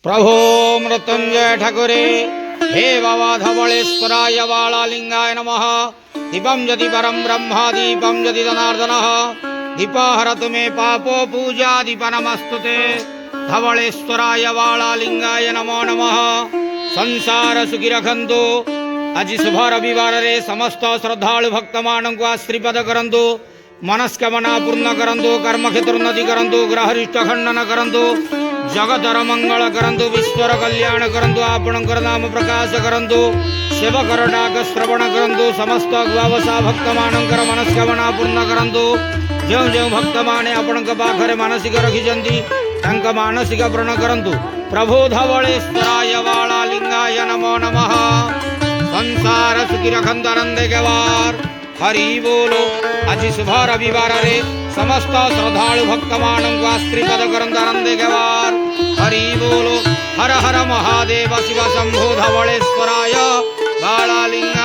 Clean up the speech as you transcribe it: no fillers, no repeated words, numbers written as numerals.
प्रभो मृत्युंजय ठाकुरे हे बाबा धवलेश्वराय बालालिंगाय नमः। दीपं यदि परम ब्रह्म दीपं यदि जनार्दनः दीपहरतु मे पापो पूजा दीपनमस्तुते। धवलेश्वराय बालालिंगाय नमो नमः। संसार सुखी रखंतु। आज शुभ रविवार रे समस्त श्रद्धालु भक्त मानक आश्रीपद करंतु। मनस्कामना पूर्ण करंतु। कर्म क्षेत्र उन्नति करंतु। ग्रहरिष्ट खंडन करंतु। जगतर मंगल करंतु। विश्वर कल्याण करंतु। आपणकर नाम प्रकाश करंतु। सेवकर डाक श्रवण करंतु। समस्त गुआवसा भक्त मानकर मनस्कामना पूर्ण करंतु। जो जो भक्त माने आपणक पाखरे मानसिक रखिजंती तंक मानसिक पूर्ण करंतु। प्रभु धवलेश्वराय बालालिंगाय नमो नमः। संसार सुखी रखंतु आनंद केवार हरि बोलो। आज शुभ रविवार रे समस्त श्रद्धालु भक्त मानक आश्रीपद करंतु आनंद केवार हरि बोलो। हर हर महादेव शिव शंभो धवलेश्वराय बालालिंगाय